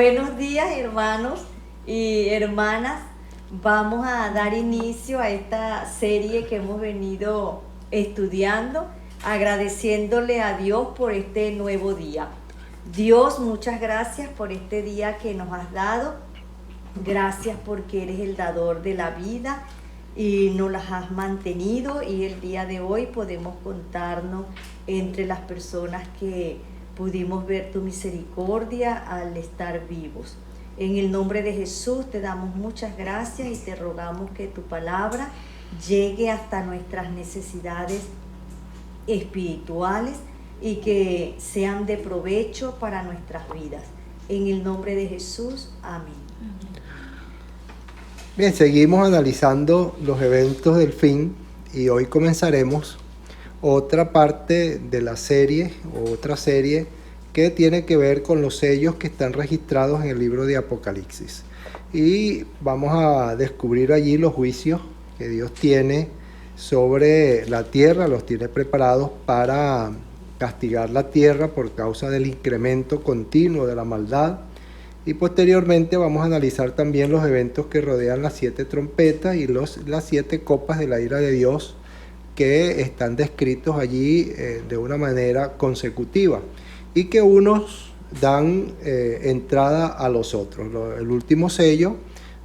Buenos días, hermanos y hermanas. Vamos a dar inicio a esta serie que hemos venido estudiando, agradeciéndole a Dios por este nuevo día. Dios, muchas gracias por este día que nos has dado. Gracias porque eres el dador de la vida y nos las has mantenido, y el día de hoy podemos contarnos entre las personas que pudimos ver tu misericordia al estar vivos. En el nombre de Jesús te damos muchas gracias y te rogamos que tu palabra llegue hasta nuestras necesidades espirituales y que sean de provecho para nuestras vidas. En el nombre de Jesús, amén. Bien, seguimos analizando los eventos del fin y hoy comenzaremos otra parte de la serie, otra serie que tiene que ver con los sellos que están registrados en el libro de Apocalipsis. Y vamos a descubrir allí los juicios que Dios tiene sobre la tierra, los tiene preparados para castigar la tierra por causa del incremento continuo de la maldad. Y posteriormente vamos a analizar también los eventos que rodean las 7 trompetas y las 7 copas de la ira de Dios que están descritos allí de una manera consecutiva y que unos dan entrada a los otros. El último sello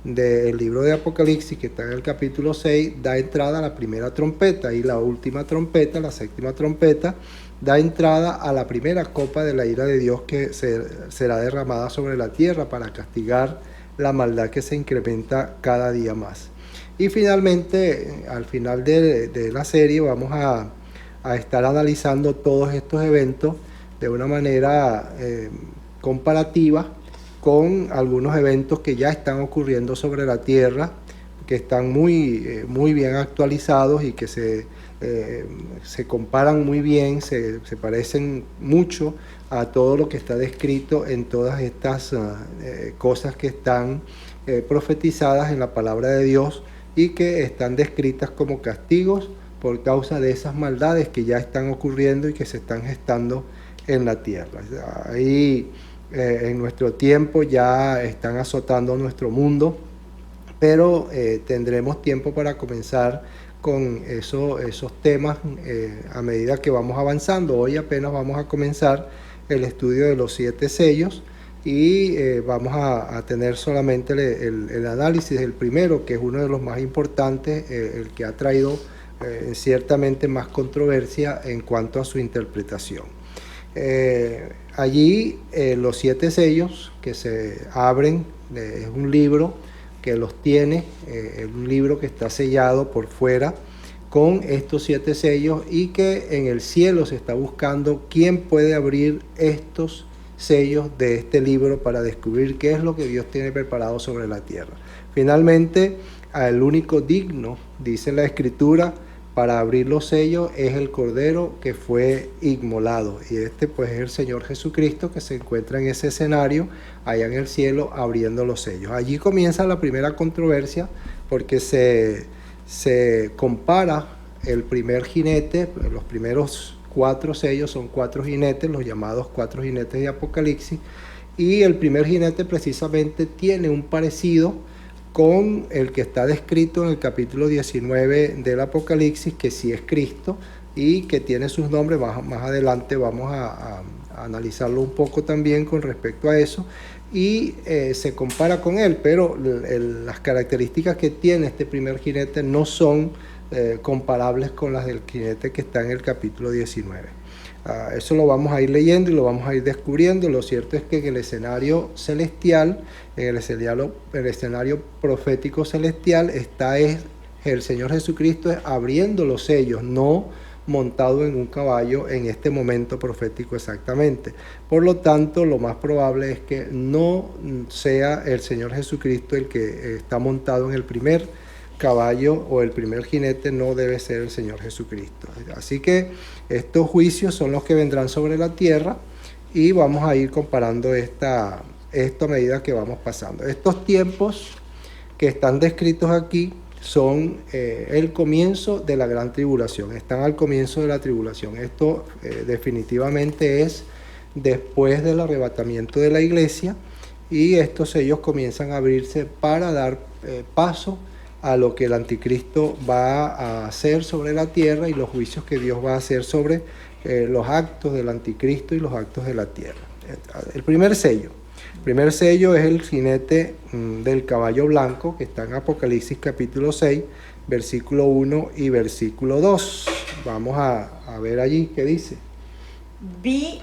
del libro de Apocalipsis, que está en el capítulo 6, da entrada a la primera trompeta, y la última trompeta, la 7ª trompeta, da entrada a la primera copa de la ira de Dios que será derramada sobre la tierra para castigar la maldad que se incrementa cada día más. Y finalmente, al final de la serie, vamos a estar analizando todos estos eventos de una manera comparativa con algunos eventos que ya están ocurriendo sobre la tierra, que están muy bien actualizados y que se comparan muy bien, se parecen mucho a todo lo que está descrito en todas estas cosas que están profetizadas en la palabra de Dios y que están descritas como castigos por causa de esas maldades que ya están ocurriendo y que se están gestando en la tierra. Ahí en nuestro tiempo ya están azotando nuestro mundo, pero tendremos tiempo para comenzar con esos temas a medida que vamos avanzando. Hoy apenas vamos a comenzar el estudio de los 7 sellos y vamos a tener solamente el análisis del primero, que es uno de los más importantes, el que ha traído ciertamente más controversia en cuanto a su interpretación. Allí los 7 sellos que se abren, es un libro que los tiene, un libro que está sellado por fuera con estos 7 sellos, y que en el cielo se está buscando quién puede abrir estos sellos de este libro para descubrir qué es lo que Dios tiene preparado sobre la tierra. Finalmente, el único digno, dice la Escritura, para abrir los sellos es el Cordero que fue inmolado, y este pues es el Señor Jesucristo, que se encuentra en ese escenario allá en el cielo abriendo los sellos. Allí comienza la primera controversia, porque se compara el primer jinete. Los primeros 4 sellos son 4 jinetes, los llamados 4 jinetes de Apocalipsis, y el primer jinete precisamente tiene un parecido con el que está descrito en el capítulo 19 del Apocalipsis, que sí es Cristo y que tiene sus nombres. Más adelante vamos a analizarlo un poco también con respecto a eso, y se compara con él, pero las características que tiene este primer jinete no son comparables con las del jinete que está en el capítulo 19. Eso lo vamos a ir leyendo y lo vamos a ir descubriendo. Lo cierto es que en el escenario celestial, en el escenario profético celestial, está el Señor Jesucristo abriendo los sellos, no montado en un caballo en este momento profético exactamente. Por lo tanto, lo más probable es que no sea el Señor Jesucristo el que está montado en el primer caballo, o el primer jinete no debe ser el Señor Jesucristo. Así que estos juicios son los que vendrán sobre la tierra, y vamos a ir comparando esto a medida que vamos pasando. Estos tiempos que están descritos aquí son el comienzo de la gran tribulación, están al comienzo de la tribulación. Esto definitivamente es después del arrebatamiento de la iglesia, y estos sellos comienzan a abrirse para dar paso a lo que el anticristo va a hacer sobre la tierra y los juicios que Dios va a hacer sobre los actos del anticristo y los actos de la tierra. El primer sello es el jinete del caballo blanco, que está en Apocalipsis capítulo 6, versículo 1 y versículo 2. Vamos a ver allí qué dice. Vi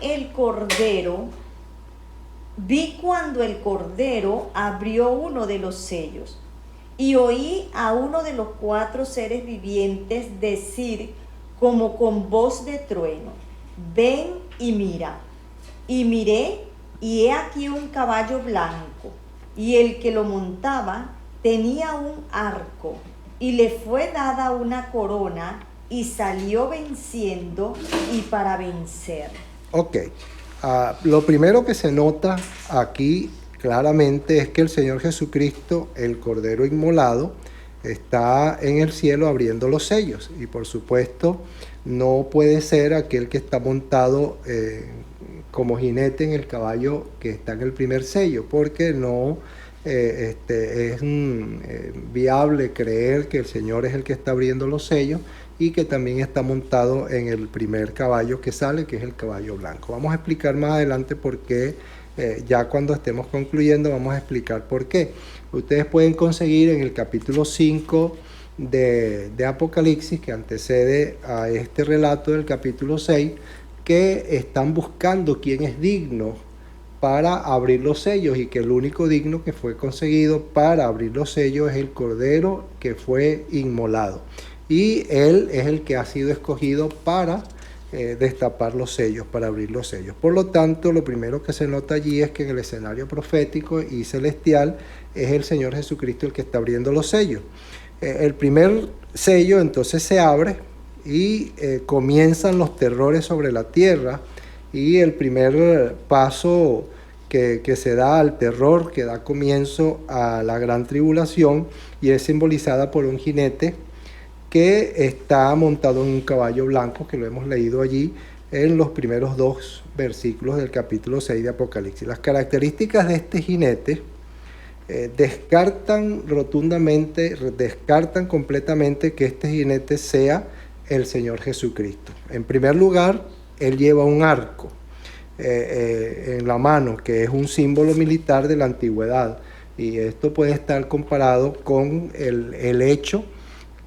cuando el Cordero abrió uno de los sellos, y oí a uno de los 4 seres vivientes decir como con voz de trueno: ven y mira. Y miré, y he aquí un caballo blanco, y el que lo montaba tenía un arco, y le fue dada una corona, y salió venciendo y para vencer. Ok, lo primero que se nota aquí claramente es que el Señor Jesucristo, el Cordero Inmolado, está en el cielo abriendo los sellos, y por supuesto no puede ser aquel que está montado como jinete en el caballo que está en el primer sello, porque no es viable creer que el Señor es el que está abriendo los sellos y que también está montado en el primer caballo que sale, que es el caballo blanco. Vamos a explicar más adelante por qué, ya cuando estemos concluyendo vamos a explicar por qué. Ustedes pueden conseguir en el capítulo 5 de Apocalipsis, que antecede a este relato del capítulo 6, que están buscando quién es digno para abrir los sellos, y que el único digno que fue conseguido para abrir los sellos es el Cordero que fue inmolado, y él es el que ha sido escogido para destapar los sellos, para abrir los sellos. Por lo tanto, lo primero que se nota allí es que en el escenario profético y celestial es el Señor Jesucristo el que está abriendo los sellos. El primer sello entonces se abre y comienzan los terrores sobre la tierra, y el primer paso que se da al terror, que da comienzo a la gran tribulación, y es simbolizada por un jinete que está montado en un caballo blanco, que lo hemos leído allí en los primeros 2 versículos del capítulo 6 de Apocalipsis. Las características de este jinete descartan completamente que este jinete sea el Señor Jesucristo. En primer lugar, él lleva un arco en la mano, que es un símbolo militar de la antigüedad, y esto puede estar comparado con el hecho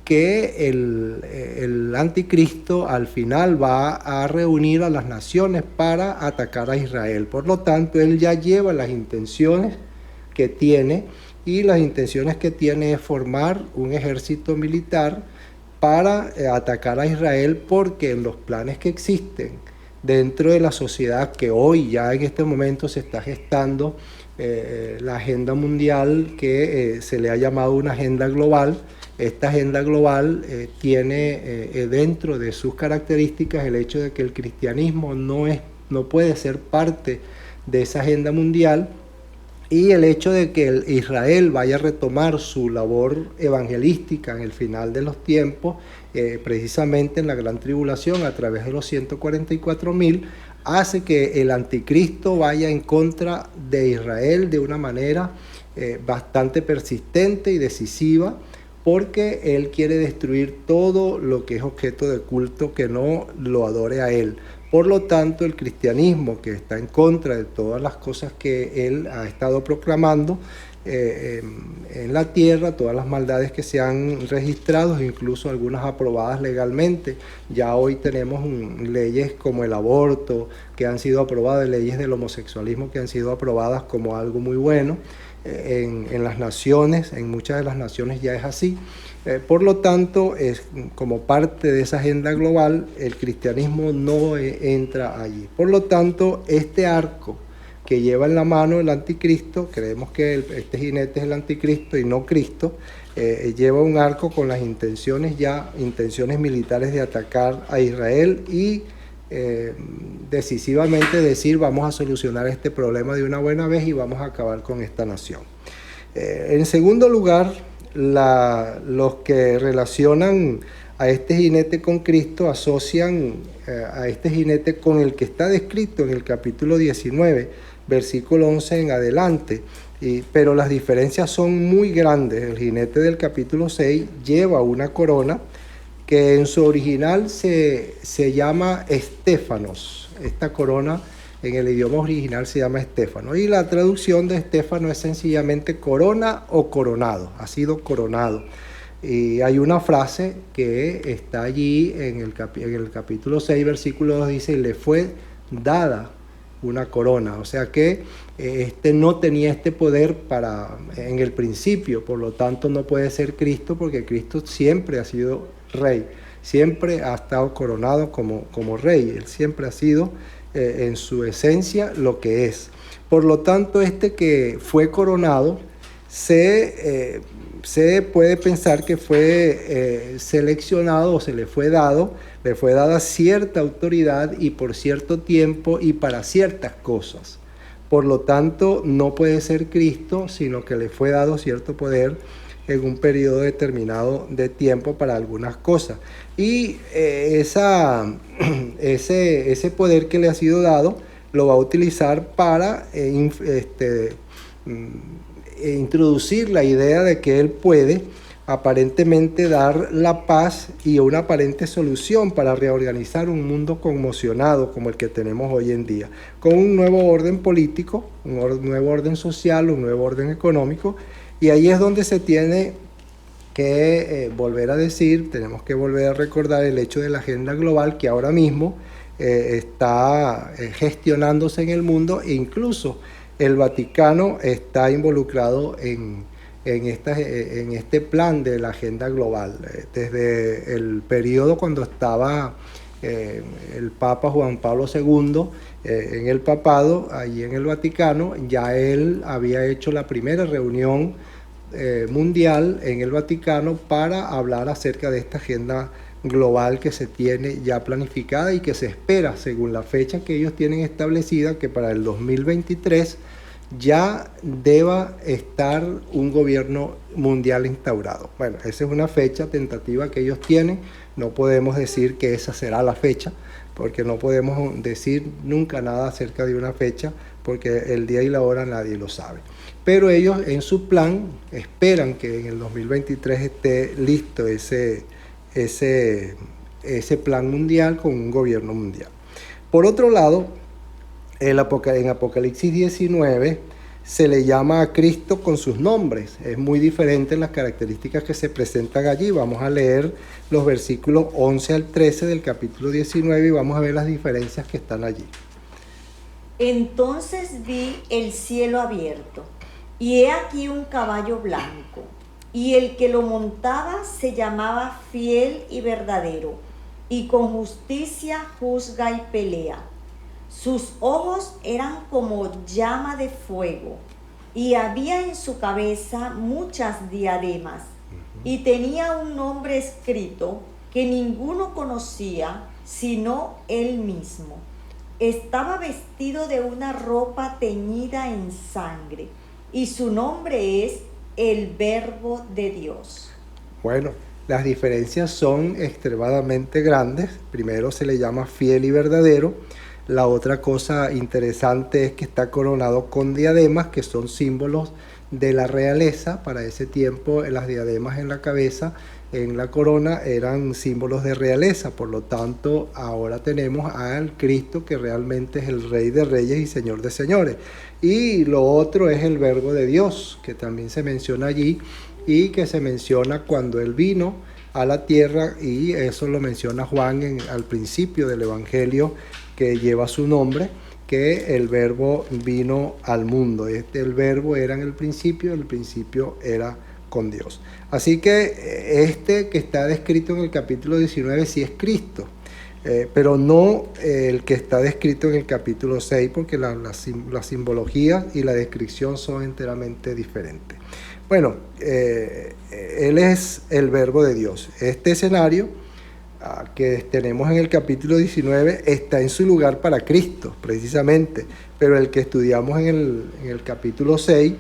que el anticristo al final va a reunir a las naciones para atacar a Israel. Por lo tanto, él ya lleva las intenciones que tiene, y las intenciones que tiene es formar un ejército militar para atacar a Israel, porque en los planes que existen dentro de la sociedad que hoy ya en este momento se está gestando, la agenda mundial que se le ha llamado una agenda global. Esta agenda global tiene dentro de sus características el hecho de que el cristianismo no puede ser parte de esa agenda mundial, y el hecho de que Israel vaya a retomar su labor evangelística en el final de los tiempos, precisamente en la gran tribulación a través de los 144,000, hace que el anticristo vaya en contra de Israel de una manera bastante persistente y decisiva, porque él quiere destruir todo lo que es objeto de culto que no lo adore a él. Por lo tanto, el cristianismo, que está en contra de todas las cosas que él ha estado proclamando en la tierra, todas las maldades que se han registrado, incluso algunas aprobadas legalmente. Ya hoy tenemos leyes como el aborto que han sido aprobadas, leyes del homosexualismo que han sido aprobadas como algo muy bueno. En las naciones, en muchas de las naciones ya es así. Por lo tanto, como parte de esa agenda global, el cristianismo no entra allí. Por lo tanto, este arco que lleva en la mano el anticristo, creemos que este jinete es el anticristo y no Cristo, lleva un arco con las intenciones militares de atacar a Israel y decisivamente decir: vamos a solucionar este problema de una buena vez y vamos a acabar con esta nación. En segundo lugar, los que relacionan a este jinete con Cristo asocian a este jinete con el que está descrito en el capítulo 19, versículo 11 en adelante. Pero las diferencias son muy grandes. El jinete del capítulo 6 lleva una corona que en su original se llama estéfanos. Esta corona en el idioma original se llama estéfano. Y la traducción de estéfano es sencillamente corona o coronado. Ha sido coronado. Y hay una frase que está allí en el capítulo 6, versículo 2, dice, le fue dada una corona. O sea que no tenía este poder en el principio, por lo tanto no puede ser Cristo, porque Cristo siempre ha sido rey, siempre ha estado coronado como rey, él siempre ha sido en su esencia lo que es. Por lo tanto, que fue coronado se puede pensar que fue seleccionado o se le fue dada cierta autoridad y por cierto tiempo y para ciertas cosas. Por lo tanto, no puede ser Cristo, sino que le fue dado cierto poder en un periodo determinado de tiempo para algunas cosas. Y ese poder que le ha sido dado lo va a utilizar para introducir la idea de que él puede aparentemente dar la paz y una aparente solución para reorganizar un mundo conmocionado como el que tenemos hoy en día, con un nuevo orden político, un nuevo orden social, un nuevo orden económico. Y ahí es donde se tiene que volver a decir, tenemos que volver a recordar el hecho de la agenda global que ahora mismo está gestionándose en el mundo, e incluso el Vaticano está involucrado en este plan de la agenda global. Desde el periodo cuando estaba el Papa Juan Pablo II en el papado, allí en el Vaticano, ya él había hecho la primera reunión mundial en el Vaticano para hablar acerca de esta agenda global que se tiene ya planificada y que se espera, según la fecha que ellos tienen establecida, que para el 2023 ya deba estar un gobierno mundial instaurado. Bueno, esa es una fecha tentativa que ellos tienen. No podemos decir que esa será la fecha, porque no podemos decir nunca nada acerca de una fecha, porque el día y la hora nadie lo sabe. Pero ellos en su plan esperan que en el 2023 esté listo ese plan mundial con un gobierno mundial. Por otro lado, en Apocalipsis 19 se le llama a Cristo con sus nombres. Es muy diferente en las características que se presentan allí. Vamos a leer los versículos 11 al 13 del capítulo 19 y vamos a ver las diferencias que están allí. Entonces vi el cielo abierto, y he aquí un caballo blanco, y el que lo montaba se llamaba Fiel y Verdadero, y con justicia juzga y pelea. Sus ojos eran como llama de fuego, y había en su cabeza muchas diademas, y tenía un nombre escrito que ninguno conocía sino él mismo. Estaba vestido de una ropa teñida en sangre, y su nombre es el Verbo de Dios. Bueno, las diferencias son extremadamente grandes. Primero se le llama fiel y verdadero. La otra cosa interesante es que está coronado con diademas, que son símbolos de la realeza. Para ese tiempo, las diademas en la cabeza, en la corona, eran símbolos de realeza. Por lo tanto, ahora tenemos al Cristo, que realmente es el Rey de Reyes y Señor de Señores. Y lo otro es el Verbo de Dios, que también se menciona allí y que se menciona cuando Él vino a la tierra, y eso lo menciona Juan al principio del Evangelio que lleva su nombre, que el Verbo vino al mundo. El Verbo era en el principio era con Dios. Así que que está descrito en el capítulo 19 sí es Cristo, pero no el que está descrito en el capítulo 6, porque la simbología y la descripción son enteramente diferentes. Bueno, Él es el Verbo de Dios. Este escenario que tenemos en el capítulo 19 está en su lugar para Cristo, precisamente, pero el que estudiamos en el capítulo 6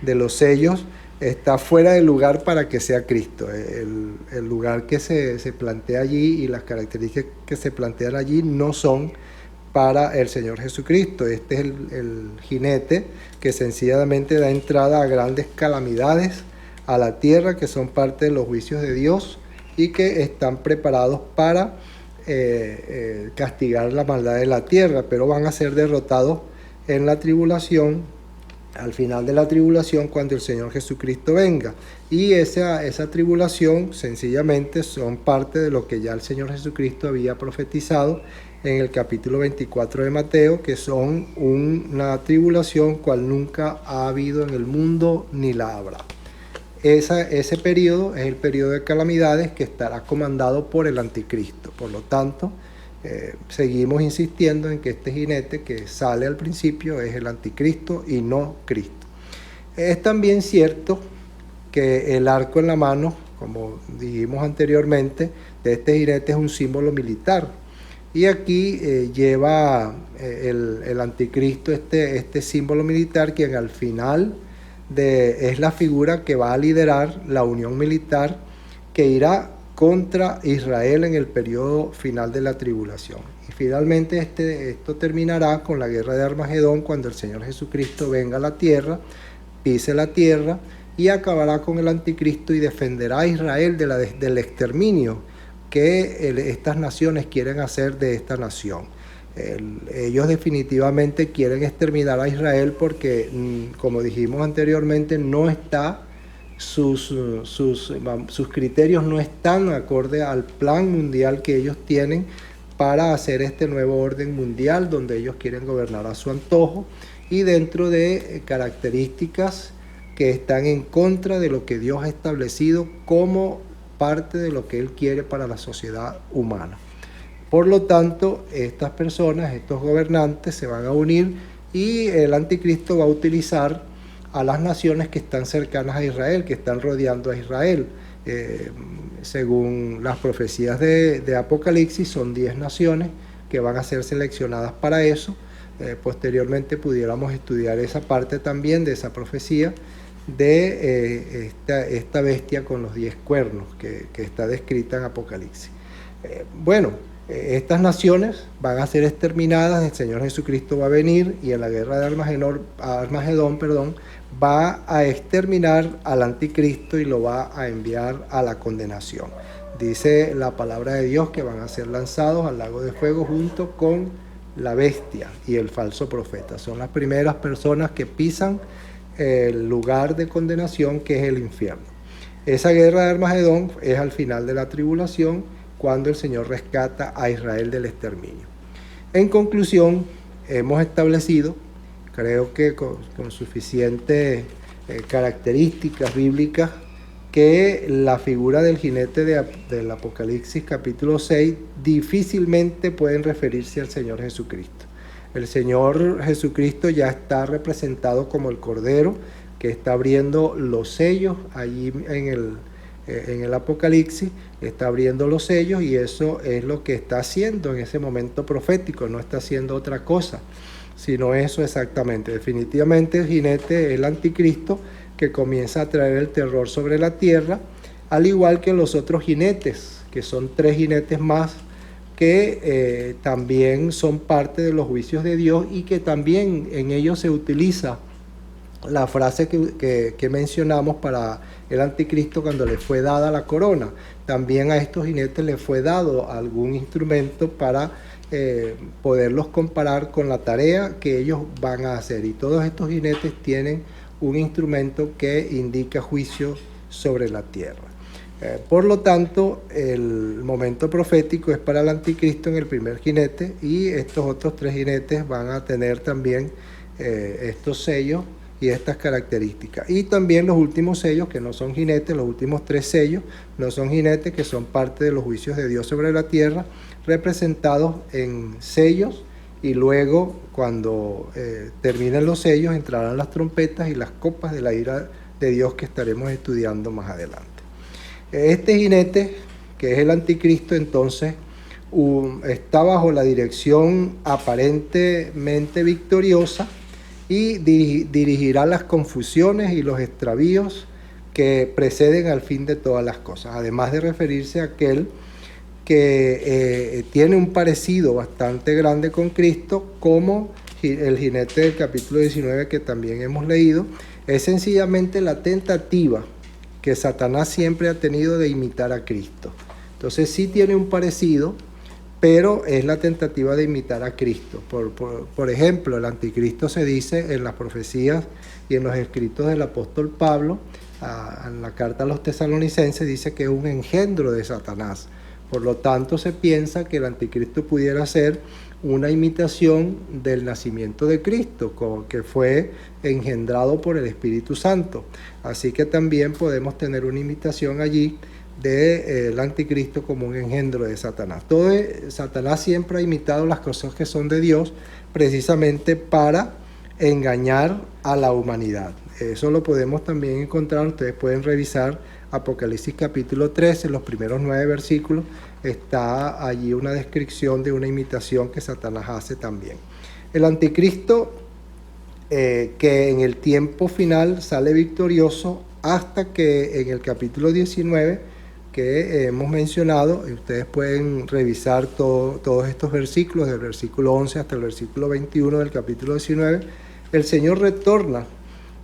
de los sellos está fuera del lugar para que sea Cristo. El lugar que se plantea allí y las características que se plantean allí no son para el Señor Jesucristo. Este es el jinete que sencillamente da entrada a grandes calamidades a la tierra, que son parte de los juicios de Dios y que están preparados para castigar la maldad de la tierra, pero van a ser derrotados en la tribulación, al final de la tribulación, cuando el Señor Jesucristo venga. Y esa tribulación sencillamente son parte de lo que ya el Señor Jesucristo había profetizado en el capítulo 24 de Mateo, que son una tribulación cual nunca ha habido en el mundo ni la habrá. Ese periodo es el periodo de calamidades que estará comandado por el anticristo. Por lo tanto, seguimos insistiendo en que este jinete que sale al principio es el anticristo y no Cristo. Es también cierto que el arco en la mano, como dijimos anteriormente, de este jinete es un símbolo militar. Y aquí lleva el anticristo este símbolo militar, quien al final es la figura que va a liderar la unión militar que irá contra Israel en el periodo final de la tribulación. Y finalmente esto terminará con la guerra de Armagedón, cuando el Señor Jesucristo venga a la tierra, pise la tierra y acabará con el anticristo y defenderá a Israel del exterminio que estas naciones quieren hacer de esta nación. Ellos definitivamente quieren exterminar a Israel porque, como dijimos anteriormente, no está sus criterios no están acorde al plan mundial que ellos tienen para hacer este nuevo orden mundial, donde ellos quieren gobernar a su antojo y dentro de características que están en contra de lo que Dios ha establecido como parte de lo que Él quiere para la sociedad humana. Por lo tanto, estas personas, estos gobernantes se van a unir y el anticristo va a utilizar a las naciones que están cercanas a Israel, que están rodeando a Israel. Según las profecías de Apocalipsis, son 10 naciones que van a ser seleccionadas para eso. Posteriormente pudiéramos estudiar esa parte también de esa profecía de esta bestia con los 10 cuernos que está descrita en Apocalipsis. Estas naciones van a ser exterminadas, el Señor Jesucristo va a venir y en la guerra de Armagedón, va a exterminar al anticristo y lo va a enviar a la condenación. Dice la palabra de Dios que van a ser lanzados al lago de fuego junto con la bestia y el falso profeta. Son las primeras personas que pisan el lugar de condenación, que es el infierno. Esa guerra de Armagedón es al final de la tribulación, cuando el Señor rescata a Israel del exterminio. En conclusión, hemos establecido, creo que con suficientes características bíblicas, que la figura del jinete del Apocalipsis capítulo 6 difícilmente pueden referirse al Señor Jesucristo. El Señor Jesucristo ya está representado como el Cordero que está abriendo los sellos allí en el Apocalipsis, está abriendo los sellos y eso es lo que está haciendo en ese momento profético, no está haciendo otra cosa, sino eso exactamente. Definitivamente el jinete es el anticristo que comienza a traer el terror sobre la tierra, al igual que los otros jinetes, que son 3 jinetes más, que también son parte de los juicios de Dios y que también en ellos se utiliza la frase que mencionamos para el anticristo cuando le fue dada la corona. También a estos jinetes les fue dado algún instrumento para poderlos comparar con la tarea que ellos van a hacer. Y todos estos jinetes tienen un instrumento que indica juicio sobre la tierra. Por lo tanto, el momento profético es para el anticristo en el primer jinete y estos otros 3 jinetes van a tener también estos sellos y estas características. Y también los últimos sellos, que no son jinetes, los últimos 3 sellos no son jinetes, que son parte de los juicios de Dios sobre la tierra, representados en sellos, y luego cuando terminen los sellos entrarán las trompetas y las copas de la ira de Dios que estaremos estudiando más adelante. Este jinete, que es el anticristo, entonces está bajo la dirección aparentemente victoriosa y dirigirá las confusiones y los extravíos que preceden al fin de todas las cosas, además de referirse a aquel que tiene un parecido bastante grande con Cristo, como el jinete del capítulo 19 que también hemos leído. Es sencillamente la tentativa que Satanás siempre ha tenido de imitar a Cristo. Entonces sí tiene un parecido, pero es la tentativa de imitar a Cristo. Por ejemplo, el anticristo se dice en las profecías y en los escritos del apóstol Pablo, en la carta a los tesalonicenses, dice que es un engendro de Satanás. Por lo tanto, se piensa que el anticristo pudiera ser una imitación del nacimiento de Cristo, que fue engendrado por el Espíritu Santo. Así que también podemos tener una imitación allí del anticristo como un engendro de Satanás. Satanás siempre ha imitado las cosas que son de Dios, precisamente para engañar a la humanidad. Eso lo podemos también encontrar. Ustedes pueden revisar Apocalipsis capítulo 13, los primeros 9 versículos, está allí una descripción de una imitación que Satanás hace también. El anticristo, que en el tiempo final sale victorioso, hasta que en el capítulo 19, que hemos mencionado, ustedes pueden revisar todos estos versículos, del versículo 11 hasta el versículo 21 del capítulo 19, el Señor retorna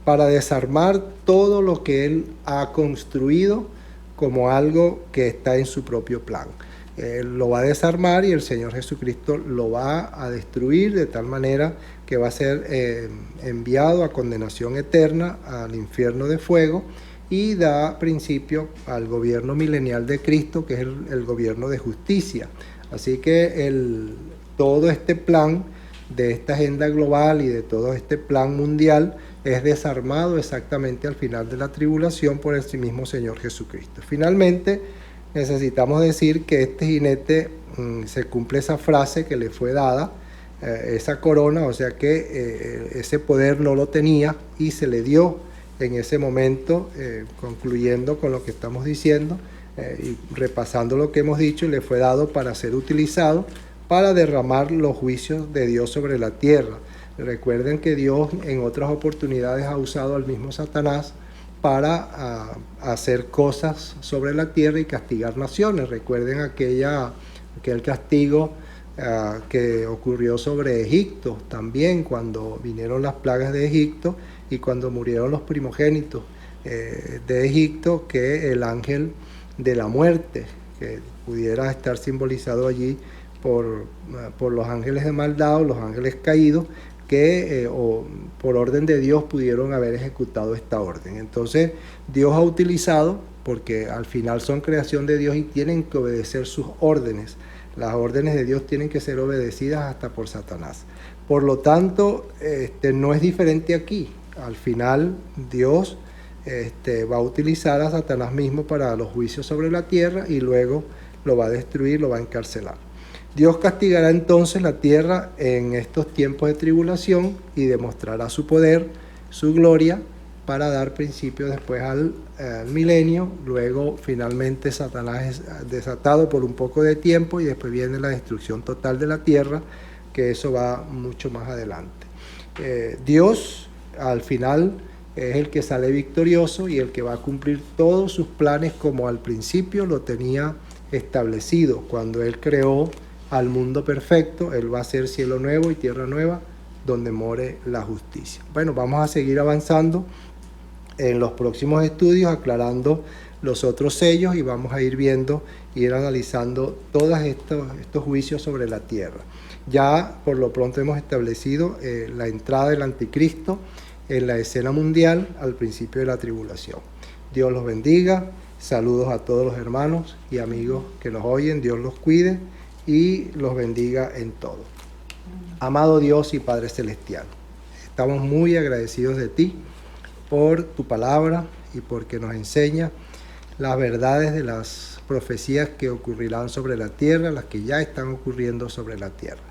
para desarmar todo lo que Él ha construido como algo que está en su propio plan. Él lo va a desarmar y el Señor Jesucristo lo va a destruir de tal manera que va a ser enviado a condenación eterna al infierno de fuego, y da principio al gobierno milenial de Cristo, que es el gobierno de justicia. Así que todo este plan de esta agenda global y de todo este plan mundial es desarmado exactamente al final de la tribulación por el mismo Señor Jesucristo. Finalmente, necesitamos decir que este jinete se cumple esa frase que le fue dada, esa corona, o sea que ese poder no lo tenía y se le dio en ese momento, concluyendo con lo que estamos diciendo y repasando lo que hemos dicho, le fue dado para ser utilizado para derramar los juicios de Dios sobre la tierra. Recuerden que Dios en otras oportunidades ha usado al mismo Satanás para hacer cosas sobre la tierra y castigar naciones. Recuerden aquel castigo que ocurrió sobre Egipto también, cuando vinieron las plagas de Egipto y cuando murieron los primogénitos de Egipto, que el ángel de la muerte, que pudiera estar simbolizado allí por los ángeles de maldad o los ángeles caídos, que por orden de Dios pudieron haber ejecutado esta orden. Entonces Dios ha utilizado, porque al final son creación de Dios y tienen que obedecer sus órdenes. Las órdenes de Dios tienen que ser obedecidas hasta por Satanás. Por lo tanto, no es diferente aquí. Al final Dios va a utilizar a Satanás mismo para los juicios sobre la tierra y luego lo va a destruir, lo va a encarcelar. Dios castigará entonces la tierra en estos tiempos de tribulación y demostrará su poder, su gloria, para dar principio después al milenio. Luego finalmente Satanás es desatado por un poco de tiempo y después viene la destrucción total de la tierra, que eso va mucho más adelante. Dios al final es el que sale victorioso y el que va a cumplir todos sus planes como al principio lo tenía establecido. Cuando Él creó al mundo perfecto, Él va a hacer cielo nuevo y tierra nueva donde more la justicia. Bueno, vamos a seguir avanzando en los próximos estudios, aclarando los otros sellos, y vamos a ir viendo, ir analizando todos estos juicios sobre la tierra. Ya por lo pronto hemos establecido la entrada del anticristo en la escena mundial al principio de la tribulación. Dios los bendiga. Saludos a todos los hermanos y amigos que nos oyen. Dios los cuide y los bendiga en todo. Amado Dios y Padre Celestial, estamos muy agradecidos de ti por tu palabra y porque nos enseña las verdades de las profecías que ocurrirán sobre la tierra, las que ya están ocurriendo sobre la tierra.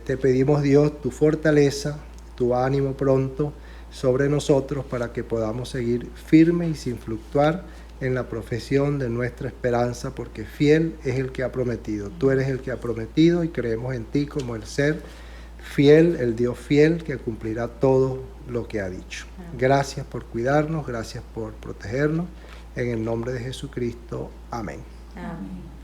Te pedimos, Dios, tu fortaleza, tu ánimo pronto sobre nosotros para que podamos seguir firmes y sin fluctuar en la profesión de nuestra esperanza, porque fiel es el que ha prometido. Tú eres el que ha prometido y creemos en ti como el ser fiel, el Dios fiel que cumplirá todo lo que ha dicho. Gracias por cuidarnos, gracias por protegernos. En el nombre de Jesucristo. Amén. Amén.